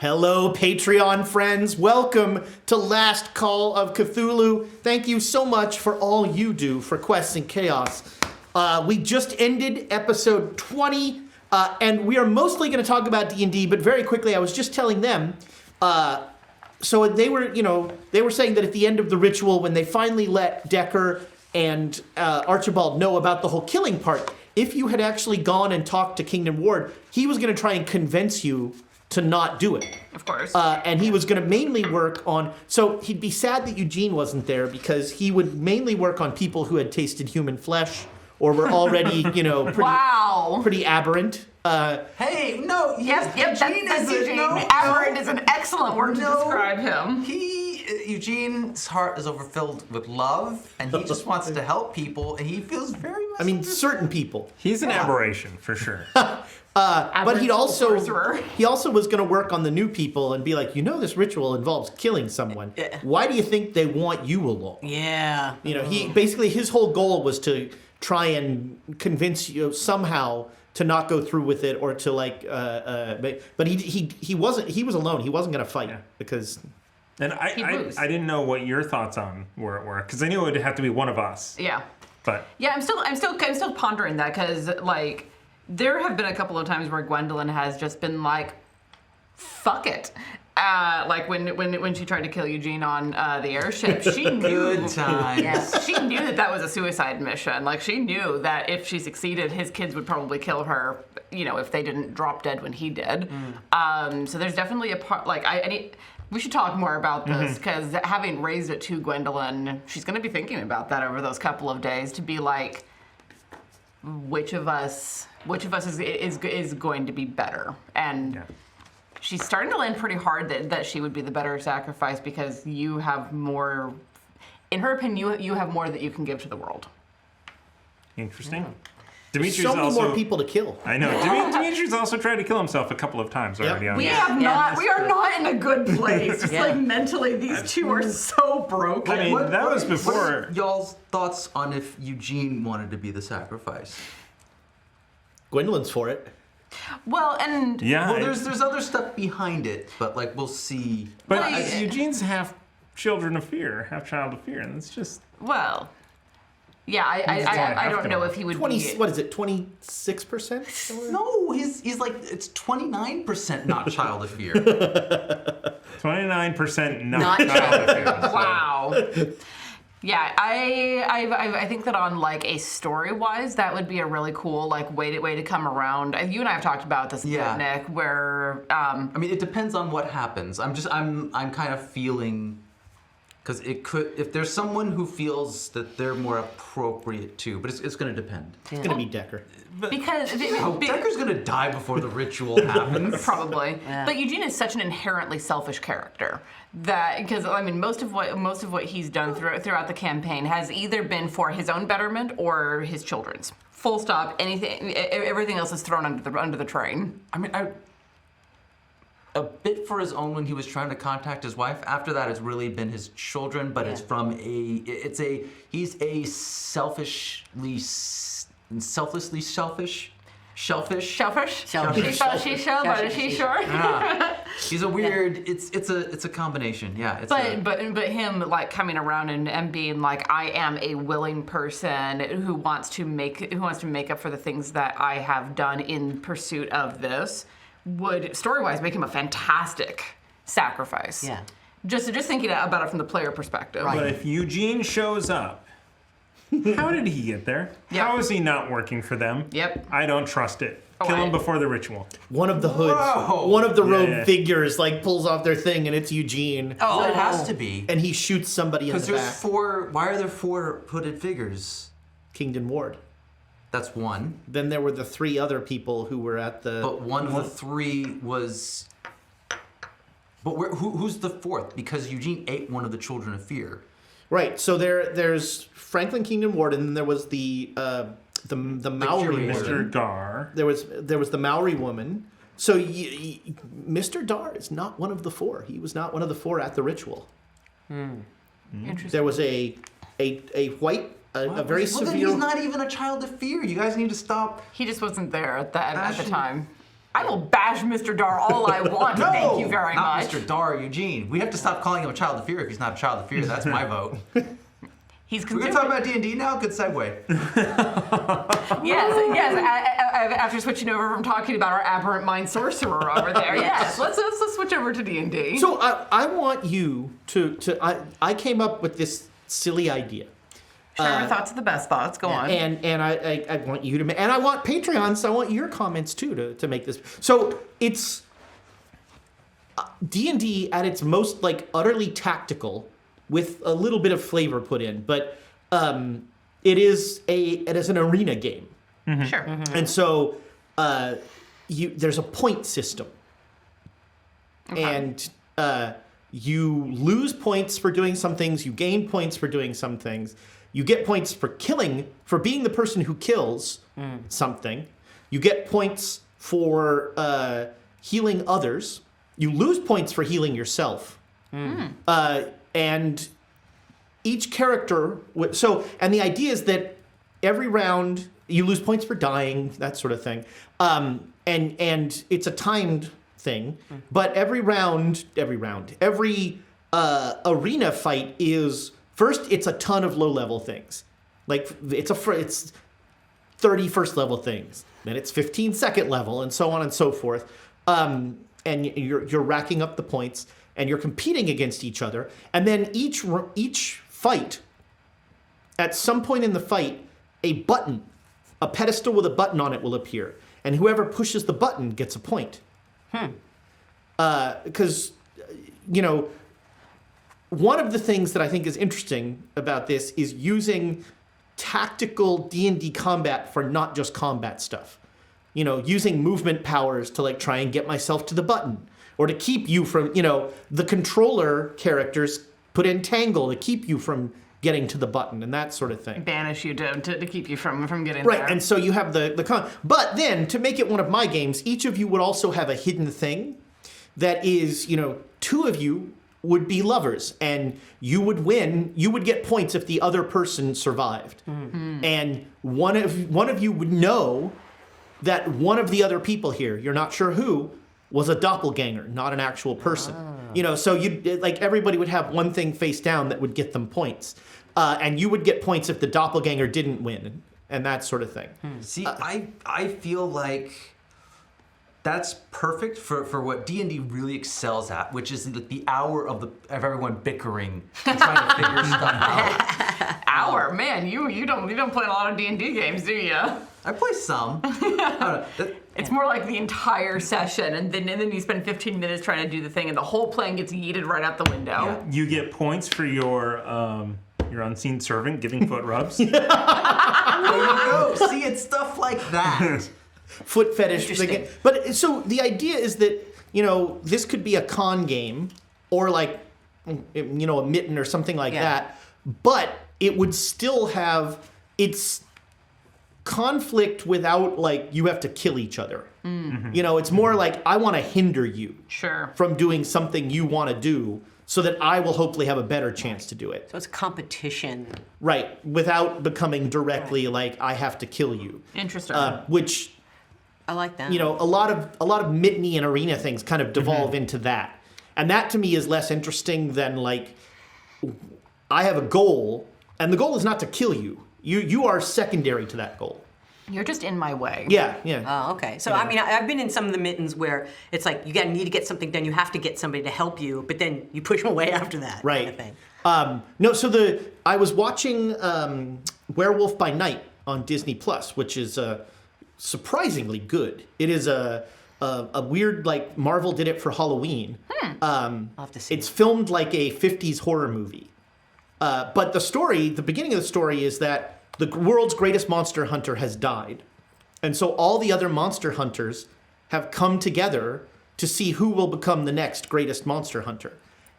Hello, Patreon friends. Welcome to Last Call of Cthulhu. Thank you so much for all you do for Quests and Chaos. We just ended episode 20, and we are mostly going to talk about D&D, but very quickly, I was just telling them, so they were saying that at the end of the ritual, when they finally let Decker and Archibald know about the whole killing part, if you had actually gone and talked to Kingdom Ward, he was going to try and convince you to not do it. Of course. And he was going to mainly work on... So he'd be sad that Eugene wasn't there because he would mainly work on people who had tasted human flesh or were already, pretty aberrant. Hey, no. Yep, that's Eugene. Aberrant is an excellent word to describe him. Eugene's heart is overfilled with love, and he just wants to help people, and he feels very much... I mean, certain people. He's an aberration, for sure. But he also was going to work on the new people and be like, this ritual involves killing someone. Why do you think they want you along? Yeah. He basically his whole goal was to try and convince you somehow to not go through with it or to but he wasn't. He was alone. He wasn't going to fight because. And I didn't know what your thoughts on were because I knew it would have to be one of us. Yeah. But yeah, I'm still pondering that because there have been a couple of times where Gwendolyn has just been like, fuck it. When she tried to kill Eugene on the airship, she knew. Good times. Yes, she knew that was a suicide mission. Like, she knew that if she succeeded, his kids would probably kill her, if they didn't drop dead when he did. So there's definitely a part, we should talk more about this because having raised it to Gwendolyn, she's going to be thinking about that over those couple of days to be like, which of us is going to be better? And she's starting to land pretty hard that she would be the better sacrifice because you have more, in her opinion, you have more that you can give to the world. Interesting. Yeah. Dimitri's so many more people to kill. I know. Dimitri's also tried to kill himself a couple of times already. We are not in a good place. Just mentally, these two are so broken. I mean, that was before. What are y'all's thoughts on if Eugene wanted to be the sacrifice? Gwendolyn's for it. Well, and there's other stuff behind it, but we'll see. But Eugene's half child of fear, and it's just I don't know if he would 20. What is it? 26%? No, he's like it's 29% not child of fear. 29% not child of fear. Wow. Yeah, I think that on a story-wise, that would be a really cool way to come around. You and I have talked about this, Nick, where I mean, it depends on what happens. I'm kind of feeling because it could if there's someone who feels that they're more appropriate too, but it's going to depend. It's going to be Decker. Because Decker's going to die before the ritual happens. Probably. Yeah. But Eugene is such an inherently selfish character that because most of what he's done throughout the campaign has either been for his own betterment or his children's. Full stop. Everything else is thrown under the train. I mean, a bit for his own when he was trying to contact his wife. After that, it's really been his children, but it's he's a selfishly selfish. Shellfish? Shellfish? Shellfish. She thought she shell, but is she sure? He's a weird. It's a combination. Yeah. But him coming around and being like, I am a willing person who wants to make up for the things that I have done in pursuit of this would story-wise make him a fantastic sacrifice. Yeah. Just thinking about it from the player perspective. Right. But if Eugene shows up, how did he get there? Yep. How is he not working for them? Yep. I don't trust it. Kill him before the ritual. One of the hoods, one of the rogue figures, pulls off their thing, and it's Eugene. Oh, it has to be. And he shoots somebody in the back. Because there's 4. Why are there 4 hooded figures? Kingdom Ward. That's one. Then there were the 3 other people who were at the. But one of the 3 was. But who's the 4th? Because Eugene ate one of the children of fear. Right. So there's Franklin Kingdom Ward, and then there was the Maori woman. Mr. Dar. There was the Maori woman. So Mr. Dar is not one of the 4. He was not one of the 4 at the ritual. Interesting. There was a white. A very severe. Then he's not even a child of fear. You guys need to stop. He just wasn't there at the time. I will bash Mr. Dar all I want. No, Thank you very not much. Mr. Dar, Eugene. We have to stop calling him a child of fear if he's not a child of fear. That's my vote. He's We're gonna talk about D&D now. Good segue. Yes. After switching over from talking about our aberrant mind sorcerer over there, yes. Let's switch over to D&D. So I want you to I came up with this silly idea. Share your thoughts are the best thoughts. Go on. And I want you to and I want Patreon, so I want your comments too to make this. So it's D&D at its most like utterly tactical, with a little bit of flavor put in, but it is an arena game. Sure. And so there's a point system, and you lose points for doing some things. You gain points for doing some things. You get points for being the person who kills something. You get points for healing others. You lose points for healing yourself. And each character, and the idea is that every round you lose points for dying, that sort of thing. And it's a timed thing, but every arena fight is, first it's a ton of low-level things. Like it's 30 first-level things, then it's 15 second-level, and so on and so forth. And you're racking up the points, and you're competing against each other. And then each fight, at some point in the fight, a pedestal with a button on it will appear. And whoever pushes the button gets a point. Because, one of the things that I think is interesting about this is using tactical D&D combat for not just combat stuff. Using movement powers to like try and get myself to the button. Or to keep you from, the controller characters put in Tangle to keep you from getting to the button and that sort of thing. Banish you to keep you from getting right, there. And so you have the But then, to make it one of my games, each of you would also have a hidden thing that is, two of you would be lovers, and you would win. You would get points if the other person survived. And one of you would know that one of the other people here, you're not sure who, was a doppelganger, not an actual person. So everybody would have one thing face down that would get them points. And you would get points if the doppelganger didn't win, and that sort of thing. See, I feel like that's perfect for what D&D really excels at, which is the hour of everyone bickering and trying to figure stuff out. Hour? Man, you don't play a lot of D&D games, do you? I play some. It's more like the entire session, and then you spend 15 minutes trying to do the thing, and the whole plan gets yeeted right out the window. Yeah. You get points for your unseen servant giving foot rubs. There you go. See, it's stuff like that. Foot fetish. But so the idea is that, this could be a con game or like, a mitten or something like that, but it would still have its conflict without like you have to kill each other. It's more like I want to hinder you from doing something you want to do so that I will hopefully have a better chance to do it. So it's competition. Right, without becoming directly like I have to kill you. Interesting. Which I like that. a lot of mid-knee and arena things kind of devolve into that. And that to me is less interesting than like I have a goal, and the goal is not to kill you. You are secondary to that goal. You're just in my way. Yeah. Oh, okay. So, I mean, I've been in some of the mittens where it's like you need to get something done. You have to get somebody to help you, but then you push them away after that. Right. Kind of thing. I was watching Werewolf by Night on Disney Plus, which is surprisingly good. It is a weird, like, Marvel did it for Halloween. I'll have to see. It's filmed like a 50s horror movie. But the beginning of the story is that the world's greatest monster hunter has died. And so all the other monster hunters have come together to see who will become the next greatest monster hunter.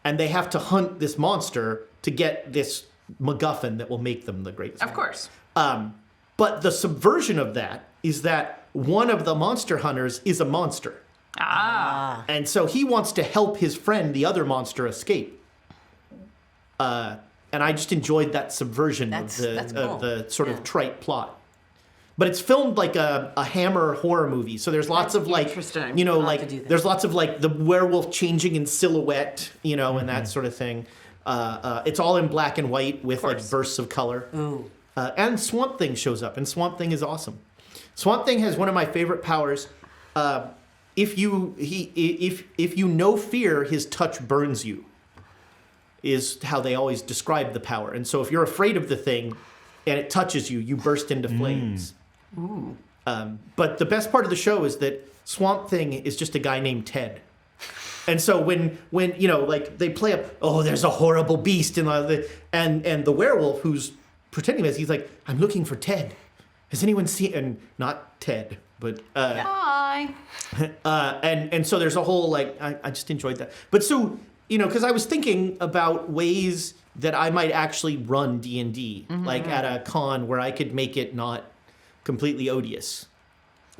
And they have to hunt this monster to get this MacGuffin that will make them the greatest. Of course. But the subversion of that is that one of the monster hunters is a monster. And so he wants to help his friend, the other monster, escape. And I just enjoyed that subversion of the sort of trite plot. but it's filmed like a Hammer horror movie. So there's lots of like, interesting. you know, I'll have to like do that. there's lots of like the werewolf changing in silhouette, you know, and that sort of thing. It's all in black and white with like bursts of color. Ooh. And Swamp Thing shows up, and Swamp Thing is awesome. Swamp Thing has one of my favorite powers. If you know fear, his touch burns you. Is how they always describe the power. And so if you're afraid of the thing, and it touches you, you burst into flames. Ooh. But the best part of the show is that Swamp Thing is just a guy named Ted. And so when you know, like they play up, oh, there's a horrible beast, and the werewolf who's pretending as he's like, I'm looking for Ted. Has anyone seen? And not Ted, but Hi. and so there's a whole like I just enjoyed that. But so you know, because I was thinking about ways that I might actually run D&D, like at a con where I could make it not completely odious.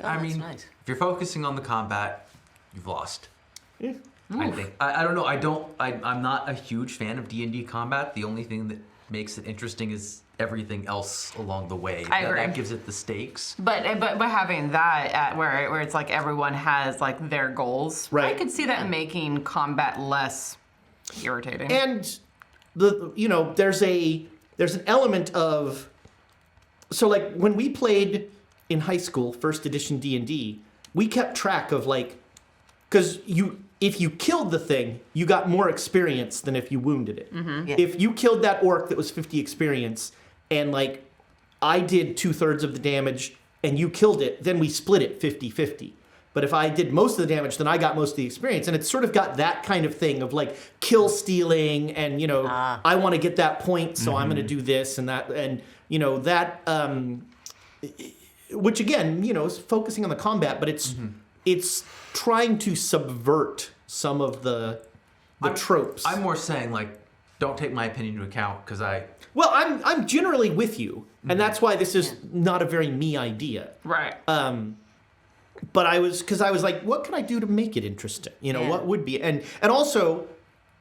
Oh, I that's mean, nice. if you're focusing on the combat, you've lost. Yeah. I think. I don't know. I'm not a huge fan of D&D combat. The only thing that makes it interesting is everything else along the way. I agree. That gives it the stakes. But having that at where it's like everyone has like their goals, Right. I could see that making combat less irritating. And there's an element of, so like when we played in high school, first edition D&D, we kept track of like, because if you killed the thing, you got more experience than if you wounded it. Yeah. If you killed that orc that was 50 experience, and like I did 2/3 of the damage and you killed it, then we split it 50-50. But if I did most of the damage, then I got most of the experience. And it's sort of got that kind of thing of like kill stealing and, you know, I want to get that point, so I'm going to do this and that. And, you know, that, which again, you know, is focusing on the combat, but it's trying to subvert some of the tropes. I'm more saying like, don't take my opinion into account because Well, I'm generally with you, and that's why this is not a very me idea. right. But I was like, what can I do to make it interesting? You know, Yeah. what would be, and also,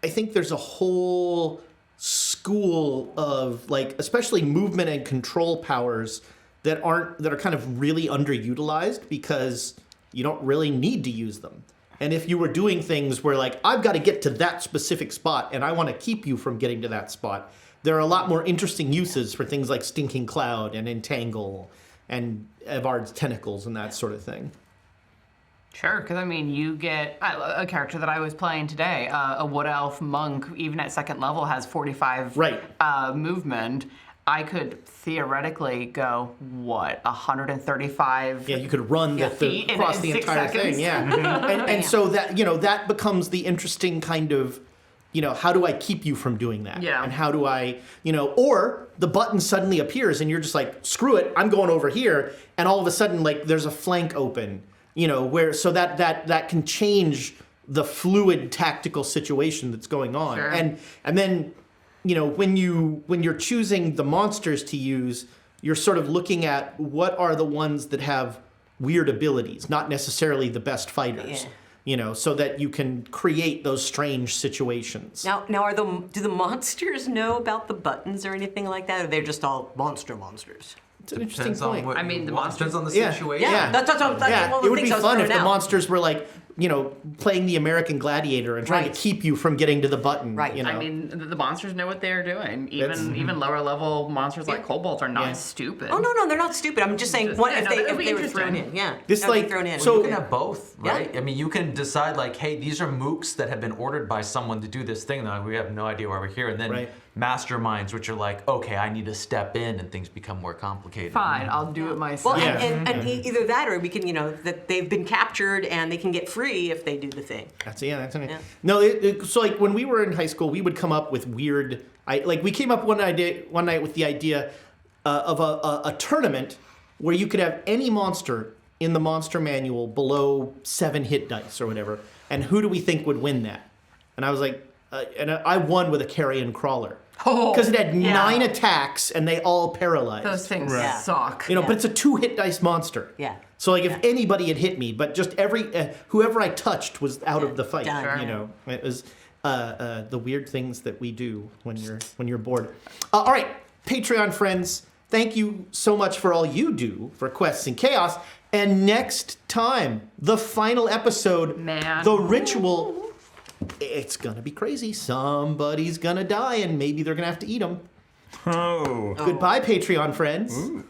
I think there's a whole school of like, especially movement and control powers that are kind of really underutilized because you don't really need to use them. And if you were doing things where like, I've got to get to that specific spot and I want to keep you from getting to that spot, there are a lot more interesting uses for things like Stinking Cloud and Entangle and Evard's Tentacles and that sort of thing. Sure, because I mean, you get a character that I was playing today, a wood elf monk, even at second level, has 45 Right. Movement. I could theoretically go, 135? Yeah, you could run feet in across the 6 entire seconds. thing. Yeah, and so that, you know, that becomes the interesting kind of, you know, how do I keep you from doing that? Yeah. And how do I, you know, or the button suddenly appears and you're just like, screw it, I'm going over here, and all of a sudden like there's a flank open, you know, where so that can change the fluid tactical situation that's going on. Sure. And then, you know, when you're choosing the monsters to use, you're sort of looking at what are the ones that have weird abilities, not necessarily the best fighters. Yeah. You know, so that you can create those strange situations. Now, do the monsters know about the buttons or anything like that, or they're just all monsters? It's an interesting depends on point. what I mean, you the want. Depends on the Yeah. situation. Yeah. That's one of It the would be things I was fun if throwing the out. monsters were like, you know, playing the American Gladiator and trying Right. to keep you from getting to the button. Right. You know? I mean, the monsters know what they're doing. That's- Even lower level monsters like kobolds are not Yeah. stupid. Oh no, they're not stupid. I'm just saying, Just- what yeah, if no, they that'd be were thrown interesting. in? Yeah, This, That'd be like, thrown in. so- You can have both, right? Yeah. I mean, you can decide like, hey, these are mooks that have been ordered by someone to do this thing. That we have no idea why we're here, and then Right. masterminds, which are like, okay, I need to step in, and things become more complicated. Fine, I'll do it myself. Well, Yeah. and either that, or we can, you know, that they've been captured and they can get free if they do the thing. That's it. Yeah. No, so like when we were in high school, we would come up with weird. We came up one night with the idea of a tournament where you could have any monster in the monster manual below 7 hit dice or whatever, and who do we think would win that? And I was like, and I won with a carrion crawler Oh, because it had yeah. 9 attacks and they all paralyzed. Those things Right. suck. You know, Yeah. but it's a 2 hit dice monster. Yeah. So like if anybody had hit me, but just whoever I touched was out of the fight. Done. Sure. You know, it was the weird things that we do when you're bored. All right, Patreon friends, Thank you so much for all you do for Quests and Chaos. And next time, the final episode, Man. the ritual, it's going to be crazy. Somebody's going to die, and maybe they're going to have to eat them. Oh. Goodbye, Patreon friends. Ooh.